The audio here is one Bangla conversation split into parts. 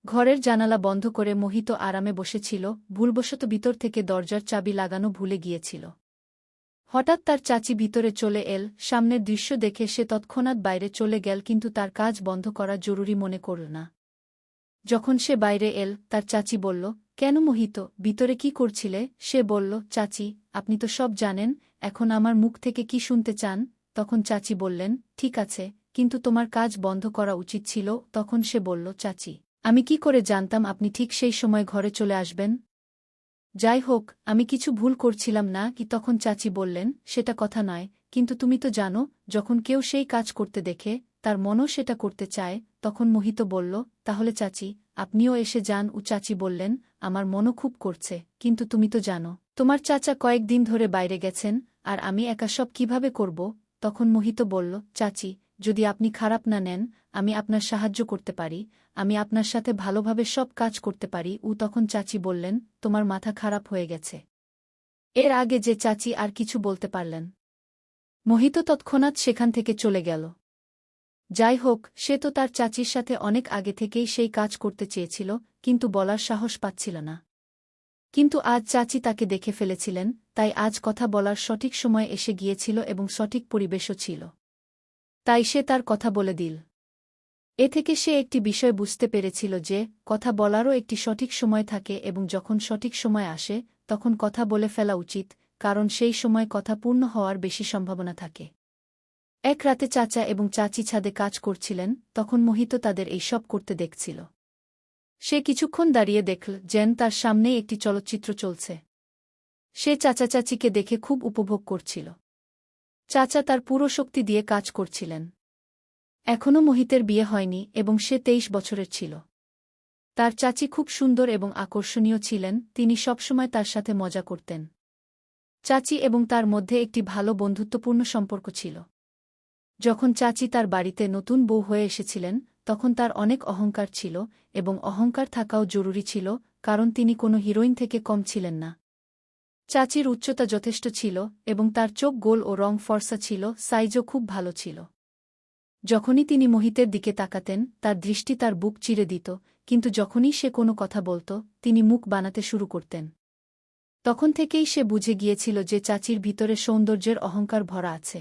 ঘরের জানালা বন্ধ করে মোহিত আরামে বসেছিল, ভুলবশত ভিতর থেকে দরজার চাবি লাগানো ভুলে গিয়েছিল। হঠাৎ তার চাচি ভিতরে চলে এল, সামনের দৃশ্য দেখে সে তৎক্ষণাৎ বাইরে চলে গেল, কিন্তু তার কাজ বন্ধ করা জরুরি মনে করল না। যখন সে বাইরে এল, তার চাচি বলল, কেন মোহিত, ভিতরে কি করছিলে? সে বলল, চাচি, আপনি তো সব জানেন, এখন আমার মুখ থেকে কি শুনতে চান? তখন চাচি বললেন, ঠিক আছে, কিন্তু তোমার কাজ বন্ধ করা উচিত ছিল। তখন সে বলল, চাচি, আমি কি করে জানতাম আপনি ঠিক সেই সময় ঘরে চলে আসবেন? যাই হোক, আমি কিছু ভুল করছিলাম না কি? তখন চাচি বললেন, সেটা কথা নয়, কিন্তু তুমি তো জানো, যখন কেউ সেই কাজ করতে দেখে, তার মনও সেটা করতে চায়। তখন মোহিত বলল, তাহলে চাচি, আপনিও এসে যান। চাচি বললেন, আমার মনও খুব করছে, কিন্তু তুমি তো জানো, তোমার চাচা কয়েকদিন ধরে বাইরে গেছেন, আর আমি একা সব কিভাবে করব? তখন মোহিত বলল, চাচি, যদি আপনি খারাপ না নেন, আমি আপনার সাহায্য করতে পারি, আমি আপনার সাথে ভালোভাবে সব কাজ করতে পারি। তখন চাচি বললেন, তোমার মাথা খারাপ হয়ে গেছে। এর আগে যে চাচি আর কিছু বলতে পারলেন। মোহিত তৎক্ষণাৎ সেখান থেকে চলে গেল। যাই হোক, সে তো তার চাচির সাথে অনেক আগে থেকেই সেই কাজ করতে চেয়েছিল, কিন্তু বলার সাহস পাচ্ছিল না। কিন্তু আজ চাচি তাকে দেখে ফেলেছিলেন, তাই আজ কথা বলার সঠিক সময় এসে গিয়েছিল এবং সঠিক পরিবেশও ছিল। তাই সে তার কথা বলে দিল। এ থেকে সে একটি বিষয় বুঝতে পেরেছিল যে, কথা বলারও একটি সঠিক সময় থাকে এবং যখন সঠিক সময় আসে, তখন কথা বলে ফেলা উচিত, কারণ সেই সময় কথা পূর্ণ হওয়ার বেশি সম্ভাবনা থাকে। এক রাতে চাচা এবং চাচি ছাদে কাজ করছিলেন, তখন মোহিত তাদের এই সব করতে দেখছিল। সে কিছুক্ষণ দাঁড়িয়ে দেখল যেন তার সামনেই একটি চলচ্চিত্র চলছে। সে চাচা চাচিকে দেখে খুব উপভোগ করছিল। চাচা তার পুরো শক্তি দিয়ে কাজ করছিলেন। এখনও মোহিতের বিয়ে হয়নি এবং সে 23 বছরের ছিল। তার চাচি খুব সুন্দর এবং আকর্ষণীয় ছিলেন, তিনি সবসময় তার সাথে মজা করতেন। চাচি এবং তার মধ্যে একটি ভালো বন্ধুত্বপূর্ণ সম্পর্ক ছিল। যখন চাচি তার বাড়িতে নতুন বউ হয়ে এসেছিলেন, তখন তার অনেক অহংকার ছিল, এবং অহংকার থাকাও জরুরি ছিল, কারণ তিনি কোনো হিরোইন থেকে কম ছিলেন না। চাচির উচ্চতা যথেষ্ট ছিল, এবং তার চোখ গোল ও রং ফর্সা ছিল, সাইজও খুব ভালো ছিল। যখনই তিনি মোহিতের দিকে তাকাতেন, তার দৃষ্টি তার বুক চিরে দিত, কিন্তু যখনই সে কোনো কথা বলত, তিনি মুখ বানাতে শুরু করতেন। তখন থেকেই সে বুঝে গিয়েছিল যে চাচির ভিতরে সৌন্দর্যের অহংকার ভরা আছে।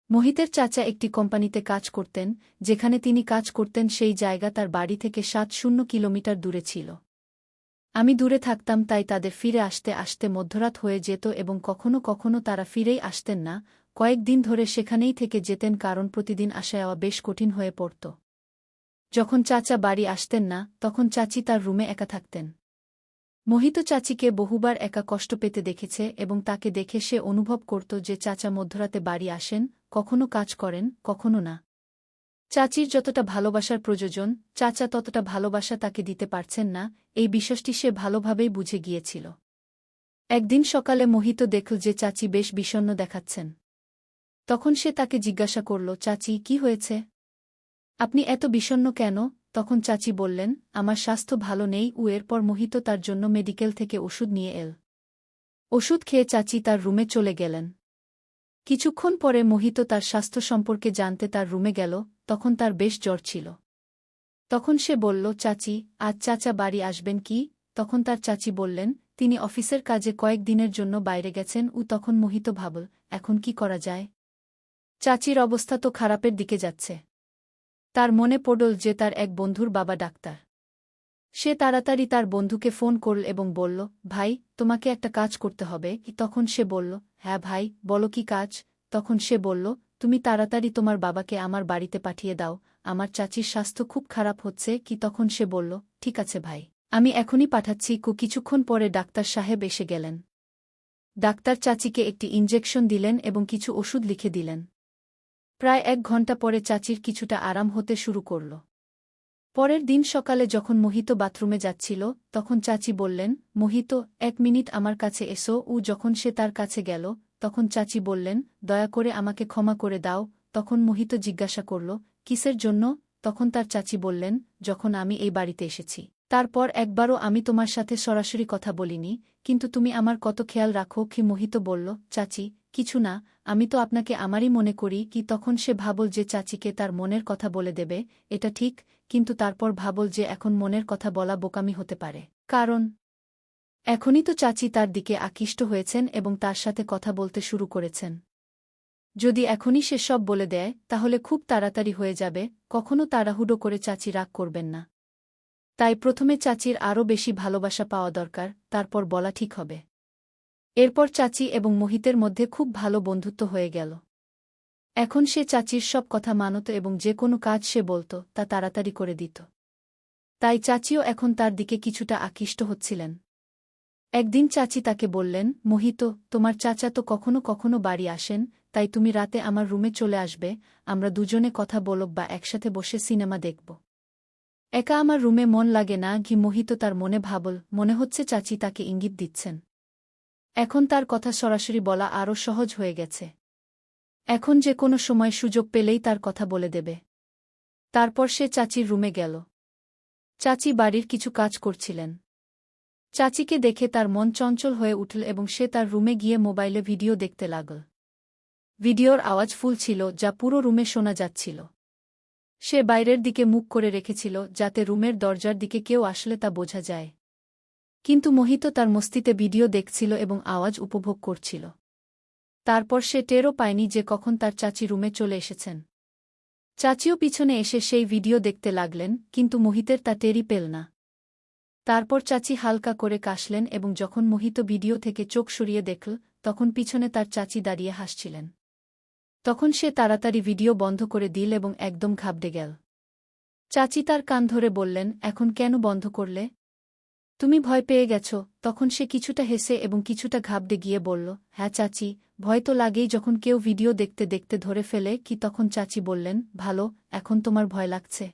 মোহিতের চাচা একটি কোম্পানিতে কাজ করতেন, যেখানে তিনি কাজ করতেন সেই জায়গা তার বাড়ি থেকে ৭০ কিলোমিটার দূরে ছিল। আমি দূরে থাকতাম, তাই তাদের ফিরে আসতে আসতে মধ্যরাত হয়ে যেত এবং কখনো কখনো তারা ফিরেই আসতেন না, কয়েকদিন ধরে সেখানেই থেকে যেতেন, কারণ প্রতিদিন আসা যাওয়া বেশ কঠিন হয়ে পড়ত। যখন চাচা বাড়ি আসতেন না, তখন চাচি তার রুমে একা থাকতেন। মোহিত চাচিকে বহুবার একা কষ্ট পেতে দেখেছে এবং তাকে দেখে সে অনুভব করত যে চাচা মধ্যরাতে বাড়ি আসেন, কখনো কাজ করেন, কখনো না। চাচির যতটা ভালোবাসার প্রয়োজন, চাচা ততটা ভালোবাসা তাকে দিতে পারছেন না, এই বিষয়টি সে ভালোভাবেই বুঝে গিয়েছিল। একদিন সকালে মোহিত দেখল যে চাচি বেশ বিষণ্ণ দেখাচ্ছেন। তখন সে তাকে জিজ্ঞাসা করল, চাচি, কি হয়েছে? আপনি এত বিষণ্ণ কেন? তখন চাচি বললেন, আমার স্বাস্থ্য ভালো নেই। এরপর মোহিত তার জন্য মেডিকেল থেকে ওষুধ নিয়ে এল। ওষুধ খেয়ে চাচি তার রুমে চলে গেলেন। কিছুক্ষণ পরে মোহিত তার স্বাস্থ্য সম্পর্কে জানতে তার রুমে গেল, তখন তার বেশ জ্বর ছিল। তখন সে বলল, চাচি, আজ চাচা বাড়ি আসবেন কি? তখন তার চাচি বললেন, তিনি অফিসের কাজে কয়েকদিনের জন্য বাইরে গেছেন। তখন মোহিত ভাবল, এখন কি করা যায়? চাচির অবস্থা তো খারাপের দিকে যাচ্ছে। তার মনে পড়ল যে তার এক বন্ধুর বাবা ডাক্তার। সে তাড়াতাড়ি তার বন্ধুকে ফোন করল এবং বলল, ভাই, তোমাকে একটা কাজ করতে হবে। তখন সে বলল, হ্যাঁ ভাই, বলো কি কাজ? তখন সে বলল, তুমি তাড়াতাড়ি তোমার বাবাকে আমার বাড়িতে পাঠিয়ে দাও, আমার চাচির স্বাস্থ্য খুব খারাপ হচ্ছে। তখন সে বলল, ঠিক আছে ভাই, আমি এখনই পাঠাচ্ছি। কিছুক্ষণ পরে ডাক্তার সাহেব এসে গেলেন। ডাক্তার চাচিকে একটি ইনজেকশন দিলেন এবং কিছু ওষুধ লিখে দিলেন। প্রায় 1 ঘণ্টা পরে চাচির কিছুটা আরাম হতে শুরু করল। পরের দিন সকালে যখন মোহিত বাথরুমে যাচ্ছিল, তখন চাচি বললেন, মোহিত, 1 মিনিট আমার কাছে এসো। যখন সে তার কাছে গেল, তখন চাচি বললেন, দয়া করে আমাকে ক্ষমা করে দাও। তখন মোহিত জিজ্ঞাসা করল, কিসের জন্য? তখন তার চাচি বললেন, যখন আমি এই বাড়িতে এসেছি, তারপর একবারও আমি তোমার সাথে সরাসরি কথা বলিনি, কিন্তু তুমি আমার কত খেয়াল রাখো। মোহিত বলল, চাচি, কিছু না, আমি তো আপনাকে আমারই মনে করি। তখন সে ভাবল যে চাচিকে তার মনের কথা বলে দেবে, এটা ঠিক, কিন্তু তারপর ভাবল যে এখন মনের কথা বলা বোকামি হতে পারে, কারণ এখনই তো চাচি তার দিকে আকৃষ্ট হয়েছেন এবং তার সাথে কথা বলতে শুরু করেছেন। যদি এখনই সে সব বলে দেয় তাহলে খুব তাড়াতাড়ি হয়ে যাবে, কখনো তাড়াহুড়ো করে চাচি রাগ করবেন না। তাই প্রথমে চাচির আরও বেশি ভালোবাসা পাওয়া দরকার, তারপর বলা ঠিক হবে। এরপর চাচি এবং মোহিতের মধ্যে খুব ভালো বন্ধুত্ব হয়ে গেল। এখন সে চাচির সব কথা মানত এবং যে কোনো কাজ সে বলত তা তাড়াতাড়ি করে দিত। তাই চাচিও এখন তার দিকে কিছুটা আকৃষ্ট হচ্ছিলেন। একদিন চাচি তাকে বললেন, মোহিত, তোমার চাচা তো কখনো কখনো বাড়ি আসেন, তাই তুমি রাতে আমার রুমে চলে আসবে, আমরা দুজনে কথা বলব বা একসাথে বসে সিনেমা দেখব। একা আমার রুমে মন লাগে না। মোহিত তার মনে ভাবল, মনে হচ্ছে চাচি তাকে ইঙ্গিত দিচ্ছেন। এখন তার কথা সরাসরি বলা আরও সহজ হয়ে গেছে। এখন যে কোনো সময় সুযোগ পেলেই তার কথা বলে দেবে। তারপর সে চাচির রুমে গেল। চাচি বাড়ির কিছু কাজ করছিলেন। চাচিকে দেখে তার মন চঞ্চল হয়ে উঠল এবং সে তার রুমে গিয়ে মোবাইলে ভিডিও দেখতে লাগল। ভিডিওর আওয়াজ ফুল ছিল, যা পুরো রুমে শোনা যাচ্ছিল। সে বাইরের দিকে মুখ করে রেখেছিল যাতে রুমের দরজার দিকে কেউ আসলে তা বোঝা যায়। কিন্তু মোহিত তার মস্তিতে ভিডিও দেখছিল এবং আওয়াজ উপভোগ করছিল। তারপর সে টেরও পায়নি যে কখন তার চাচি রুমে চলে এসেছেন। চাচিও পিছনে এসে সেই ভিডিও দেখতে লাগলেন, কিন্তু মোহিতের তা টেরই পেল না। তারপর চাচি হালকা করে কাশলেন এবং যখন মোহিত ভিডিও থেকে চোখ সরিয়ে দেখল, তখন পিছনে তার চাচি দাঁড়িয়ে হাসছিলেন। তখন সে তাড়াতাড়ি ভিডিও বন্ধ করে দিল এবং একদম ঘাবড়ে গেল। চাচি তার কান ধরে বললেন, এখন কেন বন্ধ করলে? তুমি ভয় পেয়ে গেছ? তখন সে কিছুটা হেসে এবং কিছুটা ঘাবড়ে গিয়ে বলল, হ্যাঁ চাচি, ভয় তো লাগেই যখন কেউ ভিডিও দেখতে দেখতে ধরে ফেলে। তখন চাচি বললেন, ভালো, এখন তোমার ভয় লাগছে?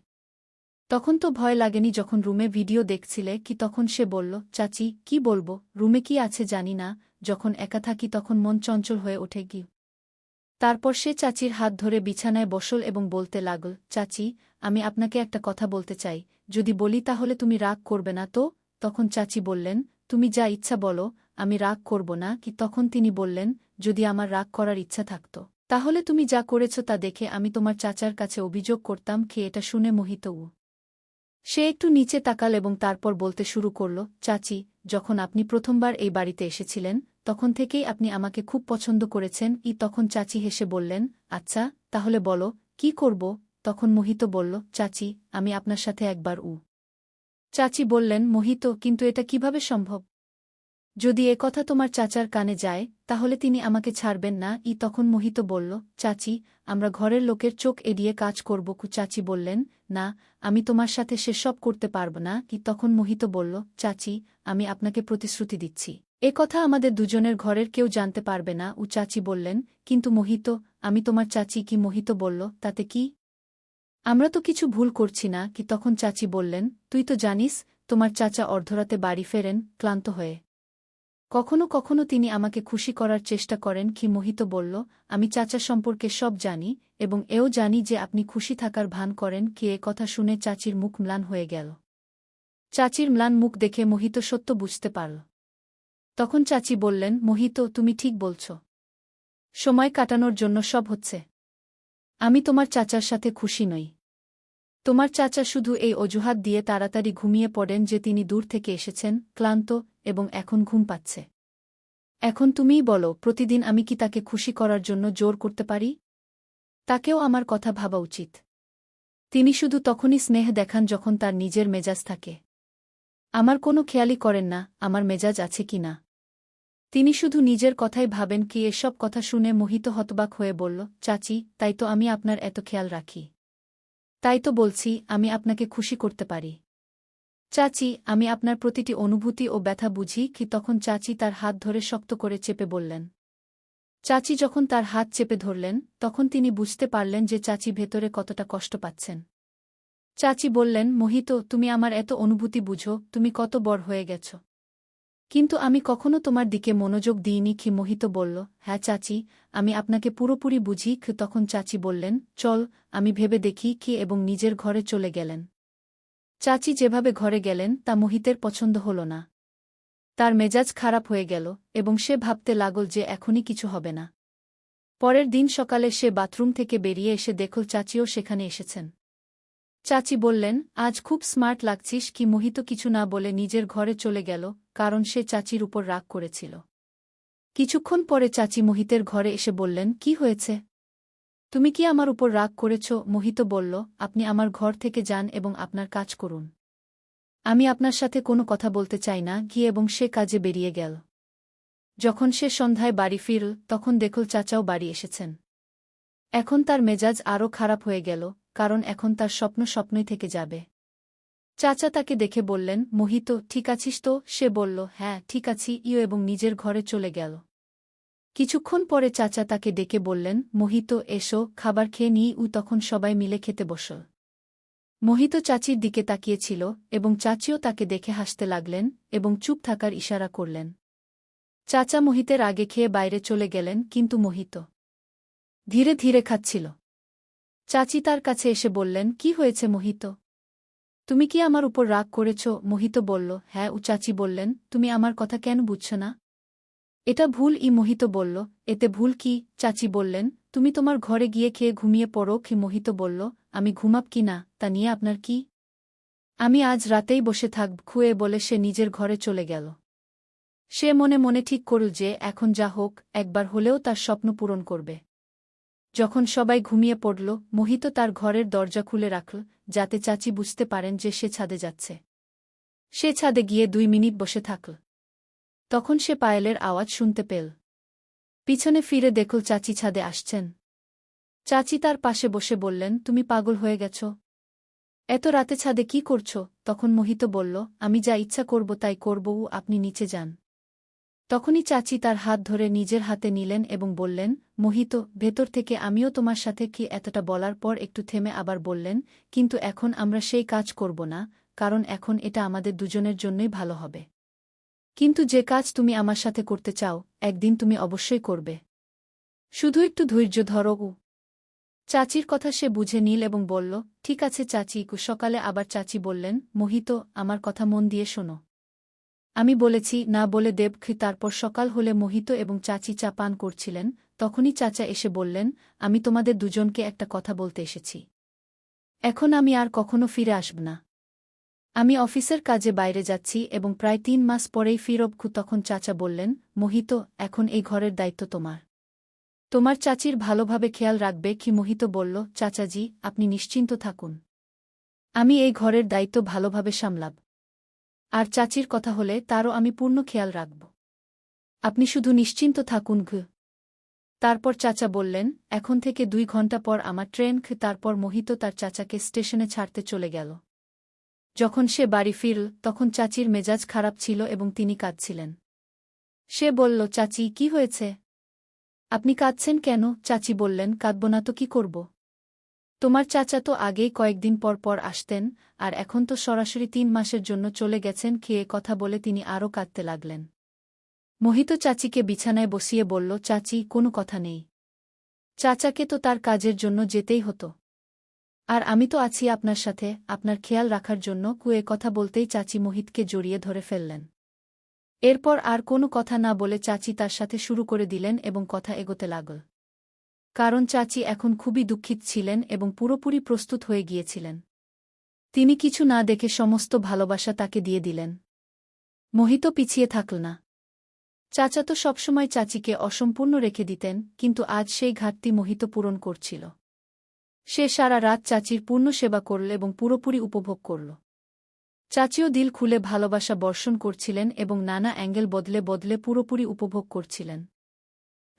তখন তো ভয় লাগেনি যখন রুমে ভিডিও দেখছিলে। তখন সে বলল, চাচি, কি বলবো, রুমে কি আছে জানি না, যখন একা থাকি তখন মন চঞ্চল হয়ে ওঠে। তারপর সে চাচির হাত ধরে বিছানায় বসল এবং বলতে লাগল, চাচি, আমি আপনাকে একটা কথা বলতে চাই, যদি বলি তাহলে তুমি রাগ করবে না তো? তখন চাচি বললেন, তুমি যা ইচ্ছা বলো, আমি রাগ করব না। তখন তিনি বললেন, যদি আমার রাগ করার ইচ্ছা থাকত তাহলে তুমি যা করেছ তা দেখে আমি তোমার চাচার কাছে অভিযোগ করতাম। এটা শুনে মোহিত সে একটু নিচে তাকাল এবং তারপর বলতে শুরু করল, চাচি, যখন আপনি প্রথমবার এই বাড়িতে এসেছিলেন তখন থেকেই আপনি আমাকে খুব পছন্দ করেছেন। তখন চাচি হেসে বললেন, আচ্ছা, তাহলে বলো, কি করব? তখন মোহিত বলল, চাচি, আমি আপনার সাথে একবার চাচি বললেন, মোহিত, কিন্তু এটা কিভাবে সম্ভব? যদি এ কথা তোমার চাচার কানে যায় তাহলে তিনি আমাকে ছাড়বেন না। তখন মোহিত বলল, চাচি, আমরা ঘরের লোকের চোখ এড়িয়ে কাজ করব। চাচি বললেন, না, আমি তোমার সাথে সেসব করতে পারব না। তখন মোহিত বলল, চাচি, আমি আপনাকে প্রতিশ্রুতি দিচ্ছি, এ কথা আমাদের দুজনের ঘরের কেউ জানতে পারবে না। চাচি বললেন, কিন্তু মোহিত, আমি তোমার চাচি। মোহিত বলল, তাতে কি? আমরা তো কিছু ভুল করছি না। তখন চাচি বললেন, তুই তো জানিস তোমার চাচা অর্ধরাতে বাড়ি ফেরেন ক্লান্ত হয়ে। কখনো কখনো তিনি আমাকে খুশি করার চেষ্টা করেন। মোহিত বলল, আমি চাচা সম্পর্কে সব জানি এবং এও জানি যে আপনি খুশি থাকার ভান করেন। এ কথা শুনে চাচির মুখ ম্লান হয়ে গেল। চাচির ম্লান মুখ দেখে মোহিত সত্য বুঝতে পারল। তখন চাচি বললেন, মোহিত, তুমি ঠিক বলছ। সময় কাটানোর জন্য সব হচ্ছে। আমি তোমার চাচার সাথে খুশি নই। তোমার চাচা শুধু এই অজুহাত দিয়ে তাড়াতাড়ি ঘুমিয়ে পড়েন যে তিনি দূর থেকে এসেছেন, ক্লান্ত, এবং এখন ঘুম পাচ্ছে। এখন তুমিই বলো, প্রতিদিন আমি কি তাকে খুশি করার জন্য জোর করতে পারি? তাকেও আমার কথা ভাবা উচিত। তিনি শুধু তখনই স্নেহ দেখান যখন তার নিজের মেজাজ থাকে। আমার কোনো খেয়ালই করেন না আমার মেজাজ আছে কি না। তিনি শুধু নিজের কথাই ভাবেন। এসব কথা শুনে মোহিত হতবাক হয়ে বলল, চাচি, তাই তো আমি আপনার এত খেয়াল রাখি। তাই তো বলছি আমি আপনাকে খুশি করতে পারি। চাচি, আমি আপনার প্রতিটি অনুভূতি ও ব্যথা বুঝি। তখন চাচি তার হাত ধরে শক্ত করে চেপে বললেন। চাচি যখন তার হাত চেপে ধরলেন তখন তিনি বুঝতে পারলেন যে চাচি ভেতরে কতটা কষ্ট পাচ্ছেন। চাচি বললেন, মোহিত, তুমি আমার এত অনুভূতি বুঝো, তুমি কত বড় হয়ে গেছ। কিন্তু আমি কখনো তোমার দিকে মনোযোগ দিইনি। মোহিত বলল, হ্যাঁ চাচি, আমি আপনাকে পুরোপুরি বুঝি। তখন চাচি বললেন, চল, আমি ভেবে দেখি এবং নিজের ঘরে চলে গেলেন। চাচি যেভাবে ঘরে গেলেন তা মোহিতের পছন্দ হল না। তার মেজাজ খারাপ হয়ে গেল এবং সে ভাবতে লাগল যে এখনই কিছু হবে না। পরের দিন সকালে সে বাথরুম থেকে বেরিয়ে এসে দেখল চাচিও সেখানে এসেছেন। চাচি বললেন, আজ খুব স্মার্ট লাগছিস কি? মোহিত কিছু না বলে নিজের ঘরে চলে গেল, কারণ সে চাচির উপর রাগ করেছিল। কিছুক্ষণ পরে চাচি মোহিতের ঘরে এসে বললেন, কি হয়েছে? তুমি কি আমার উপর রাগ করেছ? মোহিত বলল, আপনি আমার ঘর থেকে যান এবং আপনার কাজ করুন। আমি আপনার সাথে কোনো কথা বলতে চাই না। গিয়ে এবং সে কাজে বেরিয়ে গেল। যখন সে সন্ধ্যায় বাড়ি ফিরল, তখন দেখল চাচাও বাড়ি এসেছেন। এখন তার মেজাজ আরও খারাপ হয়ে গেল, কারণ এখন তার স্বপ্ন স্বপ্নই থেকে যাবে। চাচা তাকে দেখে বললেন, মোহিত, ঠিক আছিস তো? সে বলল, হ্যাঁ ঠিক আছি এবং নিজের ঘরে চলে গেল। কিছুক্ষণ পরে চাচা তাকে ডেকে বললেন, মোহিত, এসো, খাবার খেয়ে নিই। তখন সবাই মিলে খেতে বসল। মোহিত চাচির দিকে তাকিয়েছিল এবং চাচিও তাকে দেখে হাসতে লাগলেন এবং চুপ থাকার ইশারা করলেন। চাচা মোহিতের আগে খেয়ে বাইরে চলে গেলেন, কিন্তু মোহিত ধীরে ধীরে খাচ্ছিল। চাচি তার কাছে এসে বললেন, কি হয়েছে মোহিত? তুমি কি আমার উপর রাগ করেছ? মোহিত বলল, হ্যাঁ। চাচি বললেন, তুমি আমার কথা কেন বুঝছ না? এটা ভুল। মোহিত বলল, এতে ভুল কি? চাচি বললেন, তুমি তোমার ঘরে গিয়ে খেয়ে ঘুমিয়ে পড়ো। মোহিত বলল, আমি ঘুমাব কি না তা নিয়ে আপনার কি? আমি আজ রাতেই বসে থাকব। বলে সে নিজের ঘরে চলে গেল। সে মনে মনে ঠিক করল যে এখন যা হোক, একবার হলেও তার স্বপ্ন পূরণ করবে। যখন সবাই ঘুমিয়ে পড়ল, মোহিত তার ঘরের দরজা খুলে রাখল, যাতে চাচি বুঝতে পারেন যে সে ছাদে যাচ্ছে। সে ছাদে গিয়ে 2 মিনিট বসে থাকল। তখন সে পায়েলের আওয়াজ শুনতে পেল। পিছনে ফিরে দেখল চাচি ছাদে আসছেন। চাচি তার পাশে বসে বললেন, তুমি পাগল হয়ে গেছ? এত রাতে ছাদে কি করছ? তখন মোহিত বলল, আমি যা ইচ্ছা করব তাই করব। আপনি নিচে যান। তখনই চাচি তার হাত ধরে নিজের হাতে নিলেন এবং বললেন, মোহিত, ভেতর থেকে আমিও তোমার সাথে কি? এতটা বলার পর একটু থেমে আবার বললেন, কিন্তু এখন আমরা সেই কাজ করব না, কারণ এখন এটা আমাদের দুজনের জন্যই ভালো হবে। কিন্তু যে কাজ তুমি আমার সাথে করতে চাও, একদিন তুমি অবশ্যই করবে। শুধু একটু ধৈর্য ধরো। চাচির কথা সে বুঝে নিল এবং বলল, ঠিক আছে চাচি। সকালে আবার চাচি বললেন, মোহিত, আমার কথা মন দিয়ে শোনো। আমি বলেছি না বলে দেব। তারপর সকাল হলে মোহিত এবং চাচি চা পান করছিলেন, তখনই চাচা এসে বললেন, আমি তোমাদের দুজনকে একটা কথা বলতে এসেছি। এখন আমি আর কখনো ফিরে আসব না। আমি অফিসের কাজে বাইরে যাচ্ছি এবং প্রায় 3 মাস পরেই ফিরব। তখন চাচা বললেন, মোহিত, এখন এই ঘরের দায়িত্ব তোমার। তোমার চাচির ভালোভাবে খেয়াল রাখবে। মোহিত বলল, চাচাজি, আপনি নিশ্চিন্ত থাকুন। আমি এই ঘরের দায়িত্ব ভালোভাবে সামলাব। আর চাচির কথা হলে তারও আমি পূর্ণ খেয়াল রাখব। আপনি শুধু নিশ্চিন্ত থাকুন। তারপর চাচা বললেন, এখন থেকে 2 ঘন্টা পর আমার ট্রেন। তারপর মোহিত তার চাচাকে স্টেশনে ছাড়তে চলে গেল। যখন সে বাড়ি ফিরল, তখন চাচির মেজাজ খারাপ ছিল এবং তিনি কাঁদছিলেন। সে বলল, চাচি, কি হয়েছে? আপনি কাঁদছেন কেন? চাচি বললেন, কাঁদব না তো কি করব? তোমার চাচা তো আগেই কয়েকদিন পর পর আসতেন, আর এখন তো সরাসরি 3 মাসের জন্য চলে গেছেন। কথা বলে তিনি আরও কাঁদতে লাগলেন। মোহিত চাচিকে বিছানায় বসিয়ে বলল, চাচি, কোনো কথা নেই। চাচাকে তো তার কাজের জন্য যেতেই হতো। আর আমি তো আছি আপনার সাথে, আপনার খেয়াল রাখার জন্য। কথা বলতেই চাচি মোহিতকে জড়িয়ে ধরে ফেললেন। এরপর আর কোনো কথা না বলে চাচি তার সাথে শুরু করে দিলেন এবং কথা এগোতে লাগল। কারণ চাচি এখন খুবই দুঃখিত ছিলেন এবং পুরোপুরি প্রস্তুত হয়ে গিয়েছিলেন। তিনি কিছু না দেখে সমস্ত ভালোবাসা তাকে দিয়ে দিলেন। মোহিত পিছিয়ে থাকল না। চাচা তো সবসময় চাচিকে অসম্পূর্ণ রেখে দিতেন, কিন্তু আজ সেই ঘাটতি মোহিত পূরণ করছিল। সে সারা রাত চাচির পূর্ণ সেবা করল এবং পুরোপুরি উপভোগ করল। চাচিও দিল খুলে ভালোবাসা বর্ষণ করছিলেন এবং নানা অ্যাঙ্গেল বদলে বদলে পুরোপুরি উপভোগ করছিলেন।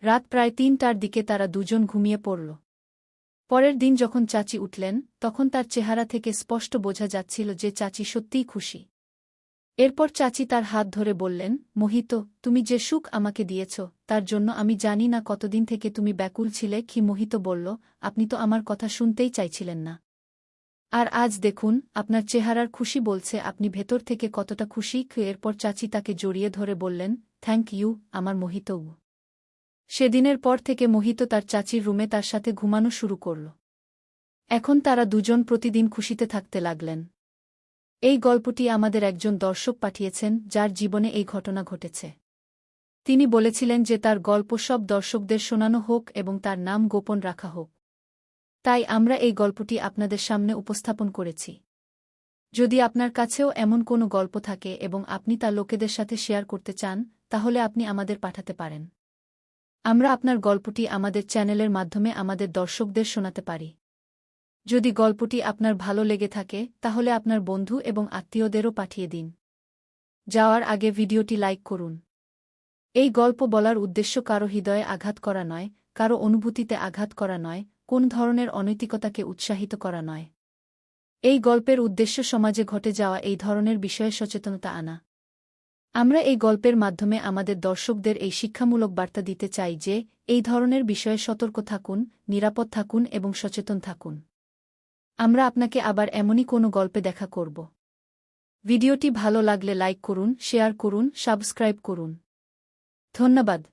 রাত প্রায় 3টার দিকে তারা দুজন ঘুমিয়ে পড়ল। পরের দিন যখন চাচি উঠলেন, তখন তার চেহারা থেকে স্পষ্ট বোঝা যাচ্ছিল যে চাচি সত্যিই খুশি। এরপর চাচি তার হাত ধরে বললেন, মোহিত, তুমি যে সুখ আমাকে দিয়েছ, তার জন্য আমি জানি না কতদিন থেকে তুমি ব্যাকুল ছিলে। মোহিত বলল, আপনি তো আমার কথা শুনতেই চাইছিলেন না। আর আজ দেখুন, আপনার চেহারার খুশি বলছে আপনি ভেতর থেকে কতটা খুশি। এরপর চাচি তাকে জড়িয়ে ধরে বললেন, থ্যাংক ইউ, আমার মোহিত। সেদিনের পর থেকে মোহিত তার চাচির রুমে তার সাথে ঘুমানো শুরু করল। এখন তারা দুজন প্রতিদিন খুশিতে থাকতে লাগলেন। এই গল্পটি আমাদের একজন দর্শক পাঠিয়েছেন, যার জীবনে এই ঘটনা ঘটেছে। তিনি বলেছিলেন যে তার গল্প সব দর্শকদের শোনানো হোক এবং তার নাম গোপন রাখা হোক। তাই আমরা এই গল্পটি আপনাদের সামনে উপস্থাপন করেছি। যদি আপনার কাছেও এমন কোনো গল্প থাকে এবং আপনি তা লোকেদের সাথে শেয়ার করতে চান, তাহলে আপনি আমাদের পাঠাতে পারেন। আমরা আপনার গল্পটি আমাদের চ্যানেলের মাধ্যমে আমাদের দর্শকদের শোনাতে পারি। যদি গল্পটি আপনার ভালো লেগে থাকে তাহলে আপনার বন্ধু এবং আত্মীয়দেরও পাঠিয়ে দিন। যাওয়ার আগে ভিডিওটি লাইক করুন। এই গল্প বলার উদ্দেশ্য কারো হৃদয়ে আঘাত করা নয়, কারো অনুভূতিতে আঘাত করা নয়, কোন ধরনের অনৈতিকতাকে উৎসাহিত করা নয়। এই গল্পের উদ্দেশ্য সমাজে ঘটে যাওয়া এই ধরনের বিষয়ে সচেতনতা আনা। আমরা এই গল্পের মাধ্যমে আমাদের দর্শকদের এই শিক্ষামূলক বার্তা দিতে চাই যে, এই ধরনের বিষয়ে সতর্ক থাকুন, নিরাপদ থাকুন এবং সচেতন থাকুন। আমরা আপনাকে আবার এমনই কোনো গল্পে দেখা করব। ভিডিওটি ভালো লাগলে লাইক করুন, শেয়ার করুন, সাবস্ক্রাইব করুন। ধন্যবাদ।